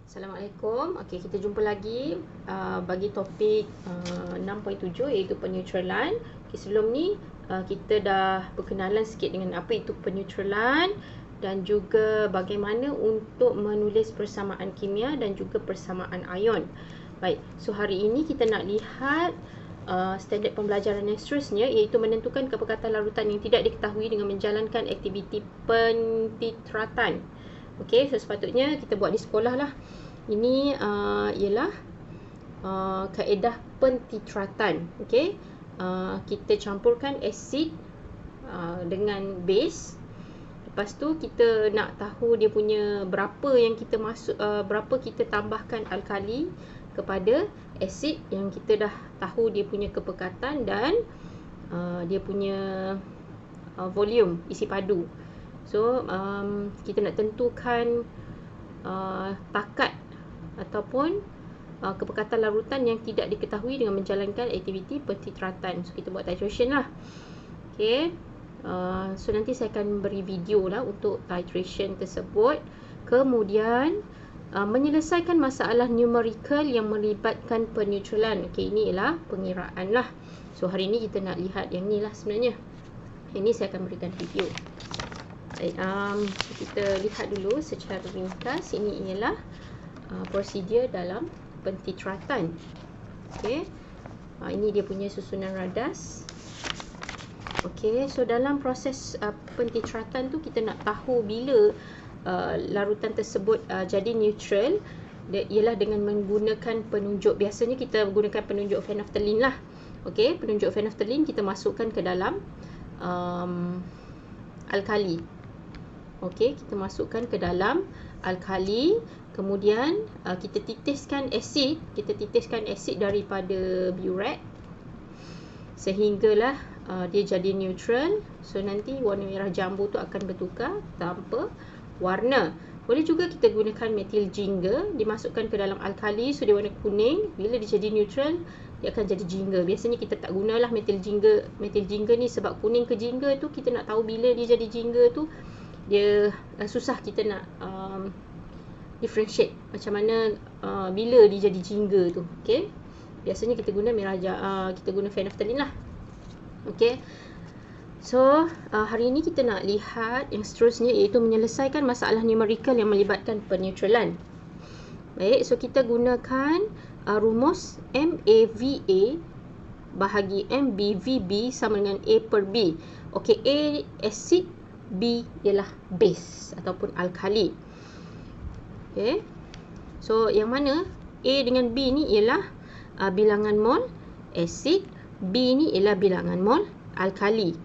Assalamualaikum. Okey, kita jumpa lagi bagi topik 6.7 iaitu peneutralan. Okey, sebelum ni kita dah berkenalan sikit dengan apa itu peneutralan dan juga bagaimana untuk menulis persamaan kimia dan juga persamaan ion. Baik, so hari ini kita nak lihat standard pembelajaran yang seterusnya iaitu menentukan kepekatan larutan yang tidak diketahui dengan menjalankan aktiviti pentitratan. Okey, so sepatutnya kita buat di sekolah lah. Ini ialah kaedah pentitratan. Okey, kita campurkan asid dengan base. Lepas tu kita nak tahu dia punya berapa yang kita berapa kita tambahkan alkali kepada asid yang kita dah tahu dia punya kepekatan dan dia punya volume, isi padu. So kita nak tentukan takat ataupun kepekatan larutan yang tidak diketahui dengan menjalankan aktiviti pentitratan. So kita buat titration lah. Okay, so nanti saya akan beri video lah untuk titration tersebut. Kemudian menyelesaikan masalah numerical yang melibatkan peneutralan. Okay, ini ialah pengiraan lah. So hari ni kita nak lihat yang ni lah sebenarnya. Ini saya akan berikan video. Baik, kita lihat dulu secara ringkas. Ini ialah prosedur dalam pentitratan. Okey, ini dia punya susunan radas. Okey, so dalam proses pentitratan tu kita nak tahu bila larutan tersebut jadi neutral. Ialah dengan menggunakan penunjuk. Biasanya kita menggunakan penunjuk phenolphthalein lah. Okey, penunjuk phenolphthalein kita masukkan ke dalam alkali. Okey, kita masukkan ke dalam alkali. Kemudian kita titiskan asid daripada burette sehinggalah dia jadi neutral. So nanti warna merah jambu tu akan bertukar tanpa warna. Boleh juga kita gunakan metil jingga, dimasukkan ke dalam alkali, so dia warna kuning. Bila dia jadi neutral, dia akan jadi jingga. Biasanya kita tak gunalah metil jingga ni sebab kuning ke jingga tu kita nak tahu bila dia jadi jingga tu dia susah kita nak differentiate macam mana bila dia jadi jingga tu. Okey, biasanya kita guna kita guna phenolphthalein lah. Okey, so hari ini kita nak lihat yang seterusnya iaitu menyelesaikan masalah numerical yang melibatkan peneutralan. Baik, so kita gunakan rumus MAVA bahagi MBVB sama dengan A per B. Okey, A acid, B ialah base ataupun alkali. Okey, so yang mana A dengan B ni ialah bilangan mol asid, B ni ialah bilangan mol alkali.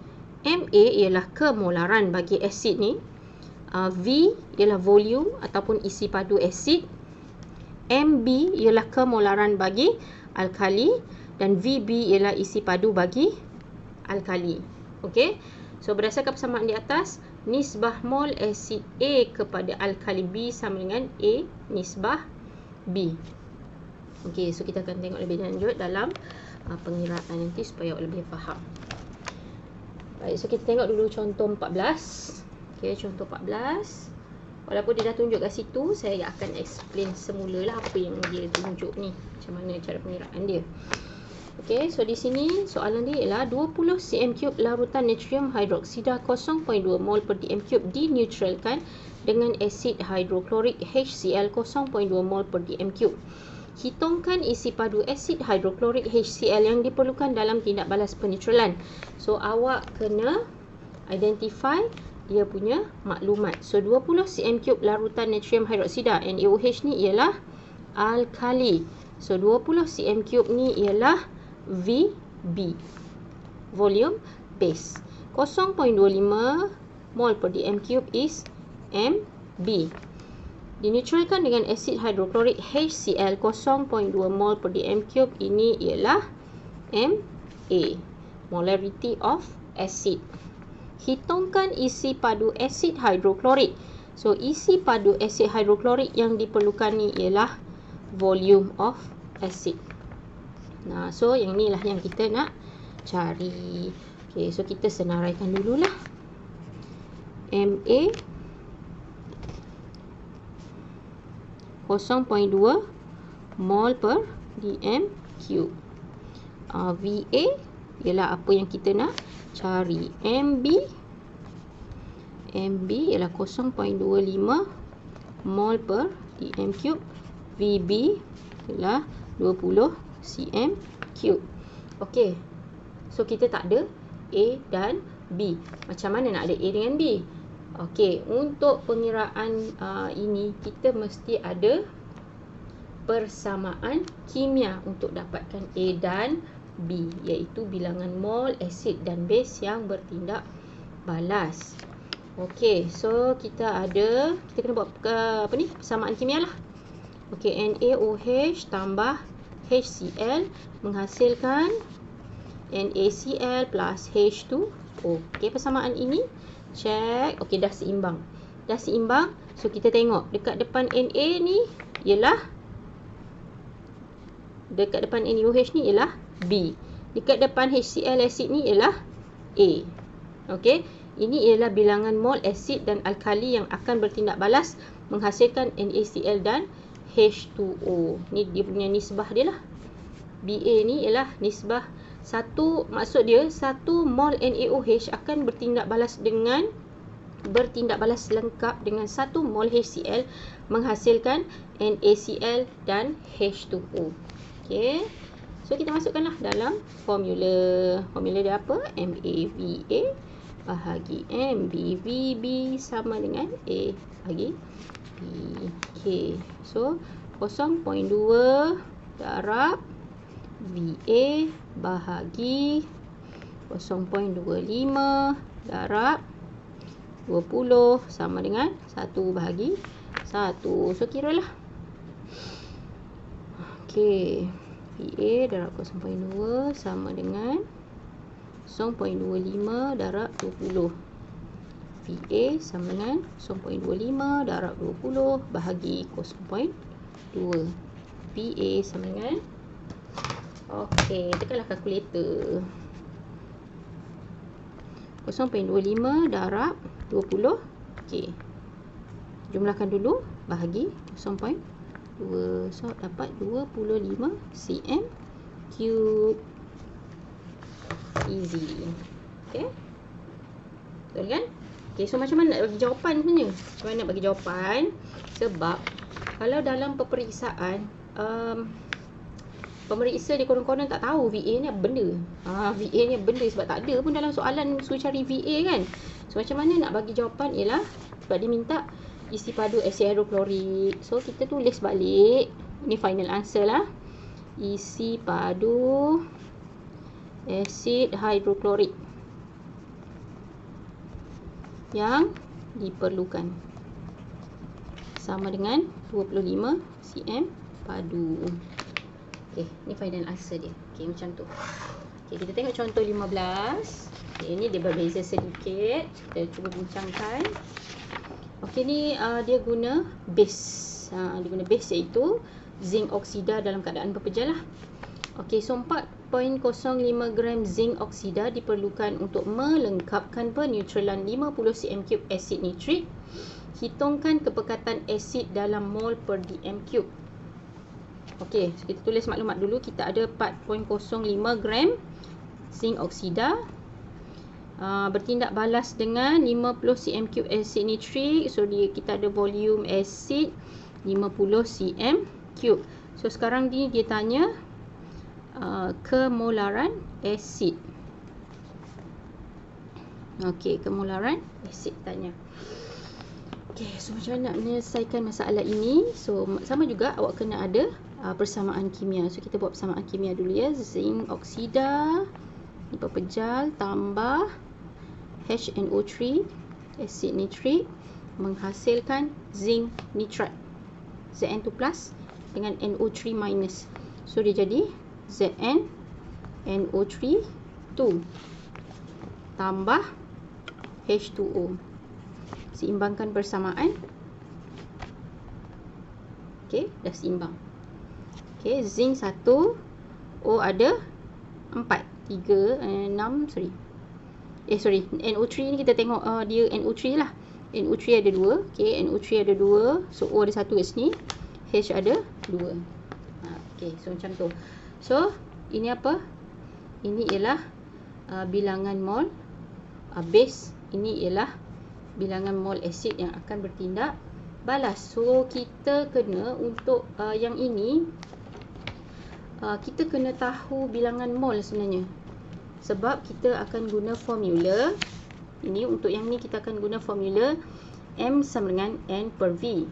MA ialah kemolaran bagi asid ni, V ialah volume ataupun isi padu asid, MB ialah kemolaran bagi alkali dan VB ialah isi padu bagi alkali. Okey, so berdasarkan persamaan di atas, nisbah mol asid A kepada alkali B sama dengan A nisbah B. Okey, so kita akan tengok lebih lanjut dalam pengiraan nanti supaya lebih faham. Baik, so kita tengok dulu contoh 14. Okey, contoh 14. Walaupun dia dah tunjuk kat situ, saya akan explain semula lah apa yang dia tunjuk ni, macam mana cara pengiraan dia. Okey, so di sini soalan dia ialah 20 cm3 larutan natrium hidroksida 0.2 mol per dm3 dineutralkan dengan asid hidroklorik HCl 0.2 mol per dm3. Hitungkan isi padu asid hidroklorik HCl yang diperlukan dalam tindak balas peneutralan. So awak kena identify dia punya maklumat. So 20 cm3 larutan natrium hidroksida NaOH ni ialah alkali. So 20 cm3 ni ialah VB, volume base. 0.25 mol per dm3 is MB. Dineutralkan dengan asid hidroklorik HCl 0.2 mol per dm3, ini ialah MA, molarity of acid. Hitungkan isi padu asid hidroklorik. So isi padu asid hidroklorik yang diperlukan ni ialah volume of acid. Nah, so yang inilah yang kita nak cari. Okey, so kita senaraikan dululah. MA 0.2 mol per dm cube. VA ialah apa yang kita nak cari. MB ialah 0.25 mol per dm cube. VB ialah 20 cm cube. Okey. So kita tak ada A dan B. Macam mana nak ada A dengan B? Okey, untuk pengiraan ini kita mesti ada persamaan kimia untuk dapatkan A dan B, iaitu bilangan mol, asid dan base yang bertindak balas. Okey, so kita kena buat persamaan kimia lah. Okey, NaOH tambah HCl menghasilkan NaCl plus H2O. Okey, persamaan ini check. Okey, dah seimbang. Dah seimbang. So kita tengok dekat depan Na ni ialah, dekat depan NaOH ni ialah B. Dekat depan HCl asid ni ialah A. Okey, ini ialah bilangan mol asid dan alkali yang akan bertindak balas menghasilkan NaCl dan H2O. Ni dia punya nisbah dia lah. Ba ni ialah nisbah satu, maksud dia 1 mol NaOH akan bertindak balas lengkap dengan 1 mol HCl menghasilkan NaCl dan H2O. Okey. So kita masukkanlah dalam formula. Formula dia apa? MaVa bahagi MbVb sama dengan A bahagi B. Okey. So 0.2 darab Va bahagi 0.25 darab 20 sama dengan 1 bahagi 1. So kiralah. Okey. Va darab 0.2 sama dengan 0.25 darab 20. Va sama dengan 0.25 darab 20 bahagi 0.2. Va sama dengan, okey, tekanlah kalkulator. 0.25 darab 20. Okey. Jumlahkan dulu bahagi 0.2. So dapat 25 cm cube. Easy. Okey. Betul kan? Okey, so macam mana nak bagi jawapan sebenarnya? Macam mana nak bagi jawapan? Sebab kalau dalam peperiksaan pemeriksa dia konon-konon tak tahu VA ni apa benda. VA ni apa benda sebab tak ada pun dalam soalan suruh cari VA kan. So macam mana nak bagi jawapan ialah sebab dia minta isi padu asid hidroklorik. So kita tulis balik. Ini final answer lah. Isi padu asid hidroklorik yang diperlukan sama dengan 25 cm padu. Okey, ni final answer dia. Okey, macam tu. Okey, kita tengok contoh 15. Okey, ini dia berbeza sedikit. Kita cuba bincangkan. Okey, ni dia guna base. Dia guna base iaitu zinc oksida dalam keadaan berpejal lah. Okey, so 4.05 gram zinc oksida diperlukan untuk melengkapkan peneutralan 50 cm3 asid nitrik. Hitungkan kepekatan asid dalam mol per dm cube. Okey, so kita tulis maklumat dulu. Kita ada 4.05 gram zinc oksida bertindak balas dengan 50 cm3 asid nitrik. So kita ada volume asid 50 cm3. So sekarang dia tanya kemolaran asid. Okey, kemolaran asid tanya. Okey, so macam mana nak menyelesaikan masalah ini? So sama juga awak kena ada persamaan kimia. So kita buat persamaan kimia dulu ya. Zinc oksida ni berpejal tambah HNO3 asid nitrik menghasilkan zinc nitrate Zn2 plus dengan NO3 minus. So dia jadi ZnNO3 2 tambah H2O. Seimbangkan persamaan. Okey, dah seimbang. Okey, zinc 1, O ada 4, 3, 6, sorry. NO3 ni kita tengok dia NO3 lah. NO3 ada 2. Okey, NO3 ada 2. So O ada 1 kat sini. H ada 2. Okey, so macam tu. So, ini apa? Ini ialah bilangan mol base. Ini ialah bilangan mol asid yang akan bertindak balas. So, kita kena untuk yang ini, kita kena tahu bilangan mol sebenarnya. Sebab kita akan guna formula. Ini untuk yang ni kita akan guna formula M sama dengan N per V.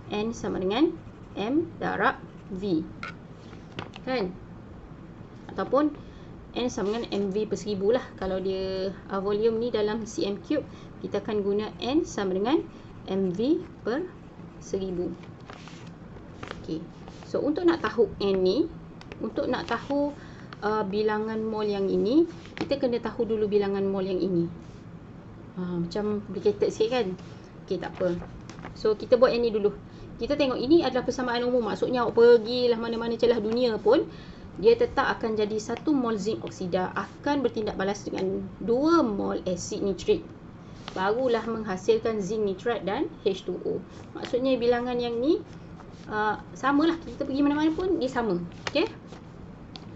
N sama dengan M darab V. Kan? Ataupun N sama dengan MV per 1000 lah. Kalau dia volume ni dalam cm cube, kita akan guna N sama dengan MV per 1000. Okay. So, untuk nak tahu N ni, untuk nak tahu bilangan mol yang ini, kita kena tahu dulu bilangan mol yang ini. Macam complicated sikit kan? Okay, tak apa. So, kita buat yang ni dulu. Kita tengok ini adalah persamaan umum. Maksudnya awak pergilah mana-mana celah dunia pun, dia tetap akan jadi 1 mol zinc oksida akan bertindak balas dengan 2 mol asid nitrit. Barulah menghasilkan zinc nitrat dan H2O. Maksudnya bilangan yang ni samalah. Kita pergi mana-mana pun dia sama. Okay?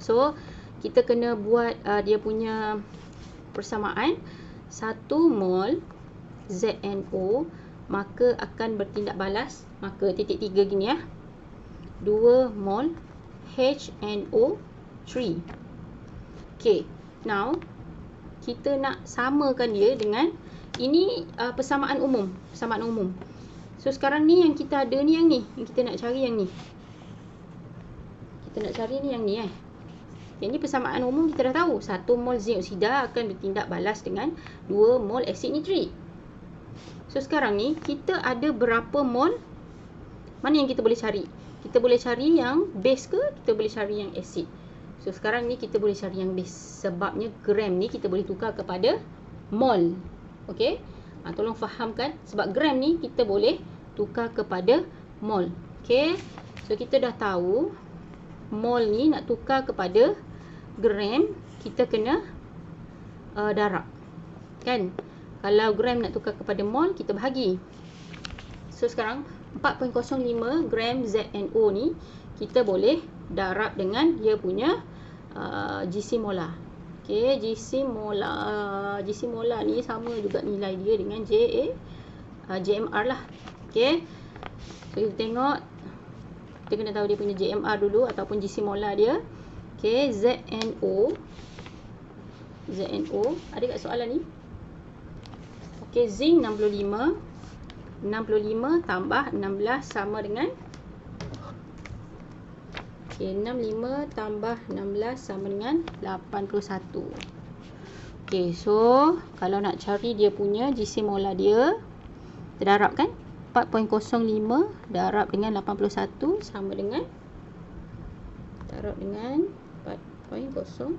So, kita kena buat dia punya persamaan. 1 mol ZNO maka akan bertindak balas, maka titik 3 gini ya, 2 mol HNO3. Okay, now kita nak samakan dia dengan ini persamaan umum. So, sekarang ni yang kita ada ni yang ni. Yang kita nak cari yang ni. Kita nak cari ni yang ni Yang ni persamaan umum kita dah tahu. 1 mol zinc oksida akan bertindak balas dengan 2 mol asid nitrit. So, sekarang ni kita ada berapa mol? Mana yang kita boleh cari? Kita boleh cari yang base ke? Kita boleh cari yang asid. So, sekarang ni kita boleh cari yang base. Sebabnya gram ni kita boleh tukar kepada mol. Okay? Tolong fahamkan. Sebab gram ni kita boleh tukar kepada mol. Okay? So, kita dah tahu mol ni nak tukar kepada gram, kita kena darab. Kan? Kalau gram nak tukar kepada mol, kita bahagi. So, sekarang 4.05 gram ZNO ni kita boleh darab dengan dia punya GC molar. Okay, GC molar ni sama juga nilai dia dengan JMR lah. Okay, so kita tengok, kita kena tahu dia punya JMR dulu ataupun GC molar dia. Okay, ZNO ada kat soalan ni. Okay, zinc 65 tambah 16 sama dengan, okay, 65 tambah 16 sama dengan 81. Okay, so kalau nak cari dia punya GC molar dia, kita darab kan, 4.05 darab dengan 81 sama dengan, darab dengan 4.05.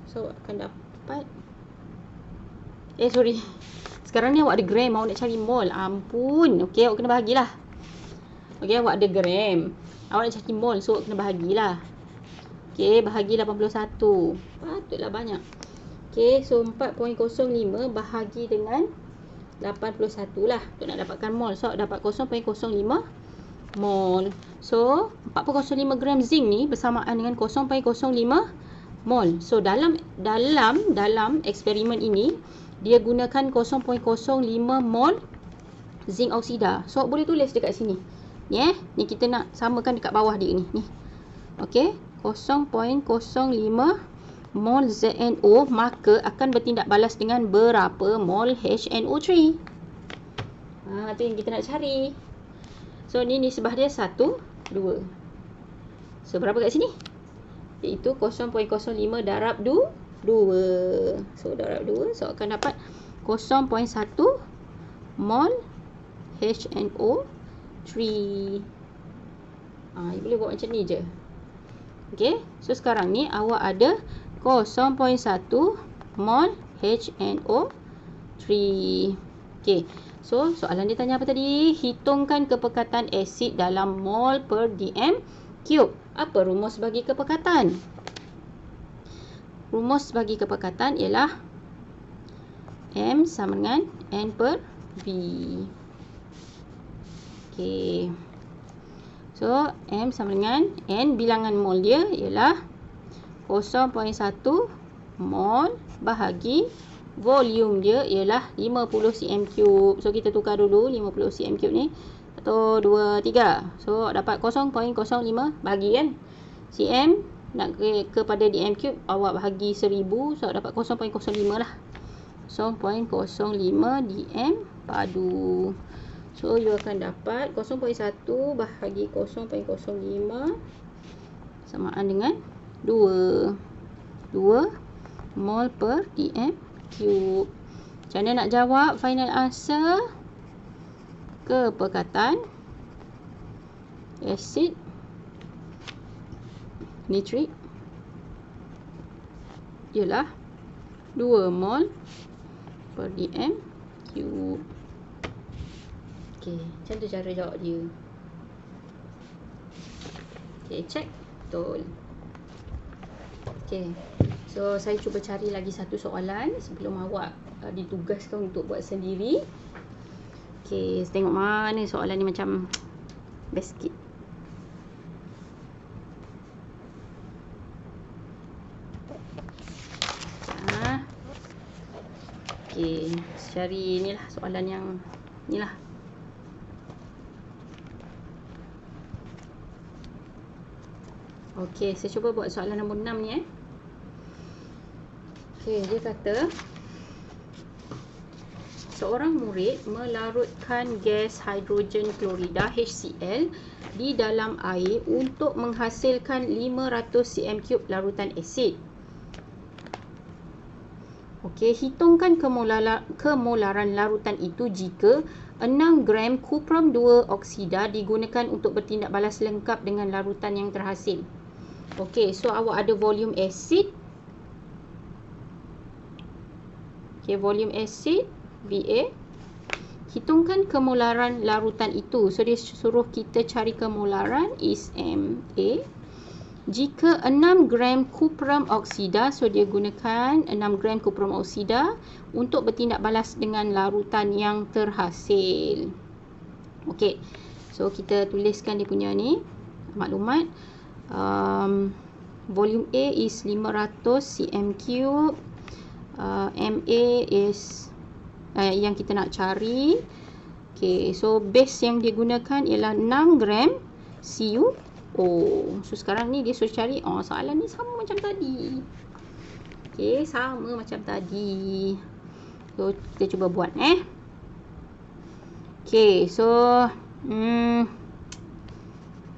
So akan dapat, sorry, sekarang ni awak ada gram, awak nak cari mol. Ampun. Okey, awak kena bahagilah. Okey, awak ada gram, awak nak cari mol, so awak kena bahagilah. Okey, bahagi 81. Patutlah banyak. Okey, so 4.05 bahagi dengan 81 lah untuk nak dapatkan mol. So, dapat 0.05 mol. So, 4.05 gram zinc ni bersamaan dengan 0.05 mol. So, dalam eksperimen ini, dia gunakan 0.05 mol zinc oksida. So, boleh tulis dekat sini. Ni ni kita nak samakan dekat bawah dia ni. Ni. Okey, 0.05 mol ZNO maka akan bertindak balas dengan berapa mol HNO3. Tu yang kita nak cari. So, ni nisbah dia 1, 2. So, berapa kat sini? Iaitu 0.05 darab 2. So, darab 2. So, akan dapat 0.1 mol HNO3. Boleh buat macam ni je. Okay. So, sekarang ni awak ada 0.1 mol HNO3. Okay. So, soalan dia tanya apa tadi? Hitungkan kepekatan asid dalam mol per dm cube. Apa rumus bagi kepekatan? Rumus bagi kepekatan ialah M sama dengan N per V. Okay. So, M sama dengan N, bilangan mol dia ialah 0.1 mol bahagi volume dia ialah 50 cm3. So, kita tukar dulu 50 cm3 ni. 1, 2, 3. So, dapat 0.05 bahagi kan. cm nak kepada dm3, awak bahagi 1000. So, dapat 0.05 lah. 0.05 dm padu. So, you akan dapat 0.1 bahagi 0.05 samaan dengan 2 mol per dm cube. Macam mana nak jawab final answer? Kepekatan asid nitrik ialah 2 mol per dm cube. Okey, macam tu cara jawab dia. Okey, check betul. Okey. So, saya cuba cari lagi satu soalan sebelum awak ditugaskan untuk buat sendiri. Okey, tengok mana soalan ni macam best sikit. Okey, cari inilah soalan yang inilah. Okey, saya cuba buat soalan nombor 6 ni Okey, dia kata seorang murid melarutkan gas hidrogen klorida HCl di dalam air untuk menghasilkan 500 cm3 larutan asid. Okey, hitungkan kemolaran larutan itu jika 6 gram kuprum 2 oksida digunakan untuk bertindak balas lengkap dengan larutan yang terhasil. Okey, so awak ada volume asid. Okey, volume asid VA. Hitungkan kemolaran larutan itu. So dia suruh kita cari kemolaran is MA. Jika 6 gram kuprum oksida, so dia gunakan 6 gram kuprum oksida untuk bertindak balas dengan larutan yang terhasil. Okey, so kita tuliskan dia punya ni maklumat. Volume A is 500 cm3. MA is yang kita nak cari. Okey, so base yang digunakan ialah 6 gram CuO. So sekarang ni dia suruh cari, soalan ni sama macam tadi. Okey, sama macam tadi. So kita cuba buat Okey, so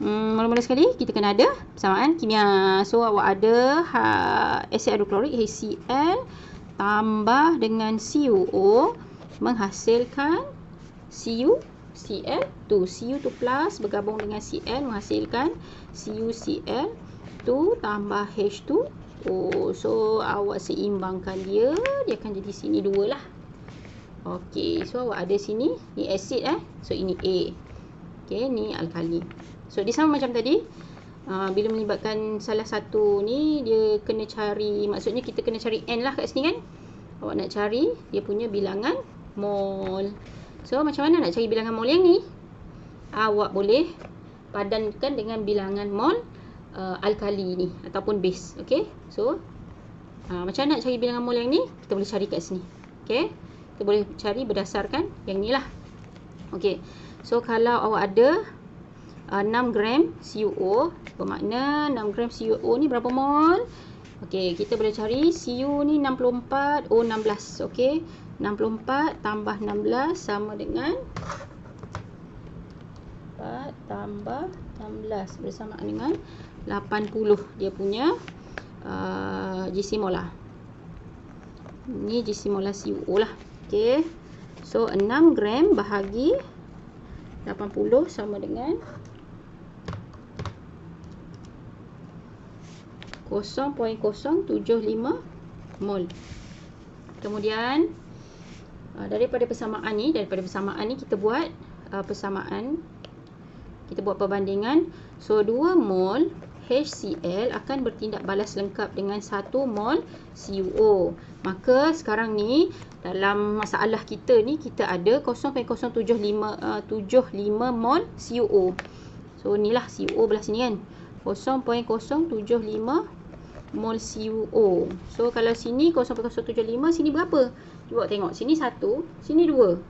mula-mula sekali kita kena ada persamaan kimia. So awak ada asid hidroklorik HCl tambah dengan CuO menghasilkan CuCl2. Cu2 plus bergabung dengan Cl menghasilkan CuCl2 tambah H2O. So awak seimbangkan dia akan jadi sini 2 lah. Okey, so awak ada sini ni asid so ini A. Okey, ni alkali. So dia sama macam tadi. Bila melibatkan salah satu ni, dia kena cari, maksudnya kita kena cari N lah kat sini kan. Awak nak cari dia punya bilangan mol. So macam mana nak cari bilangan mol yang ni? Awak boleh padankan dengan bilangan mol alkali ni ataupun base. Okey, so macam mana nak cari bilangan mol yang ni? Kita boleh cari kat sini. Okey, kita boleh cari berdasarkan yang ni lah. Okey, so kalau awak ada 6 gram CuO, bermakna 6 gram CuO ni berapa mol? Okey, kita boleh cari Cu ni 64, O16. Okey, 64 tambah 16 sama dengan 4 tambah 16 bersamaan dengan 80 dia punya GC molar. Ni GC molar CuO lah. Okey, so 6 gram bahagi 80 sama dengan 0.075 mol. Kemudian daripada persamaan ni kita buat kita buat perbandingan. So 2 mol HCl akan bertindak balas lengkap dengan 1 mol CuO. Maka sekarang ni dalam masalah kita ni kita ada 0.075 mol CuO. So inilah CO belah sini kan. 0.075 mol CO. So kalau sini 0.075, sini berapa? Cuba tengok, sini 1, sini 2.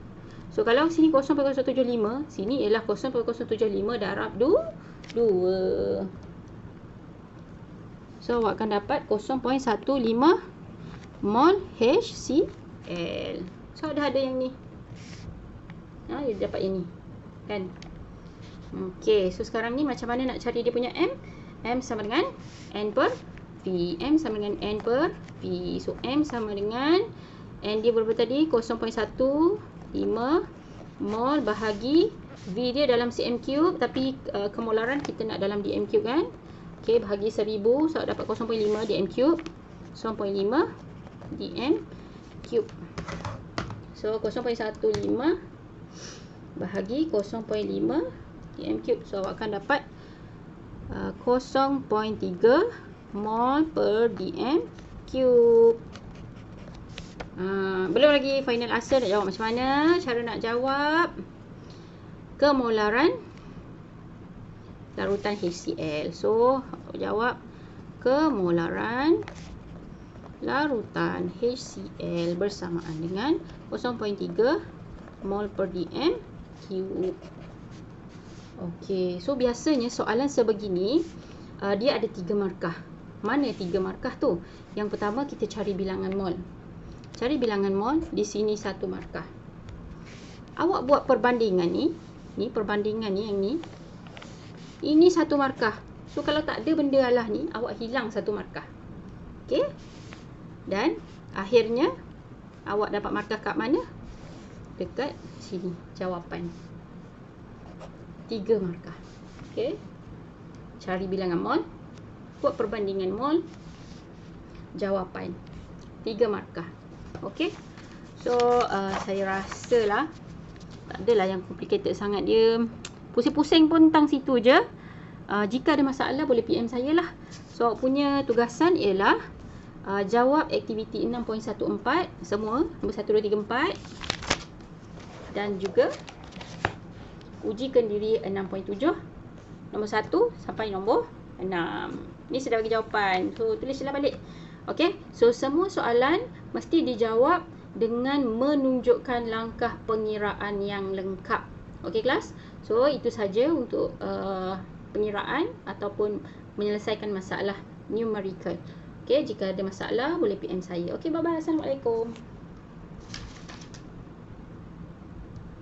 So kalau sini 0.075, sini ialah 0.075 darab 2. So awak akan dapat 0.15 mol HCl. So dah ada yang ni. You dapat yang ni kan. Okey, so sekarang ni macam mana nak cari dia punya M? M sama dengan N per V. M sama dengan N per V. So M sama dengan N dia berapa tadi? 0.15 mol bahagi V dia dalam cm3, tapi kemolaran kita nak dalam dm3 kan. Okey, bahagi 1000, so dapat 0.5 dm3. 0.5 dm3. So 0.15 bahagi 0.5 dm3. So awak akan dapat 0.3 mol per dm3. Belum lagi final answer nak jawab macam mana. Cara nak jawab kemolaran larutan HCl. So jawab kemolaran larutan HCl bersamaan dengan 0.3 mol per dm3. Okey, so biasanya soalan sebegini dia ada 3 markah. Mana 3 markah tu? Yang pertama kita cari bilangan mol. Cari bilangan mol, di sini 1 markah. Awak buat perbandingan ni perbandingan ni yang ni. Ini 1 markah. So kalau tak ada benda alah ni, awak hilang 1 markah. Okey? Dan akhirnya awak dapat markah kat mana? Dekat sini, jawapan. 3 markah. Okey? Cari bilangan mol, buat perbandingan mol, jawapan. 3 markah. Okey? So saya rasalah tak adalah yang complicated sangat. Dia pusing-pusing pun tentang situ je. Jika ada masalah boleh PM saya lah. So punya tugasan ialah jawab aktiviti 6.14 semua, nombor 1, 2, 3, 4, dan juga ujikan diri 6.7, nombor 1 sampai nombor 6. Ni sudah bagi jawapan. So tulislah balik. Okey, so semua soalan mesti dijawab dengan menunjukkan langkah pengiraan yang lengkap. Okey kelas? So itu saja untuk pengiraan ataupun menyelesaikan masalah numerical. Okey, jika ada masalah boleh PM saya. Okey, bye bye. Assalamualaikum.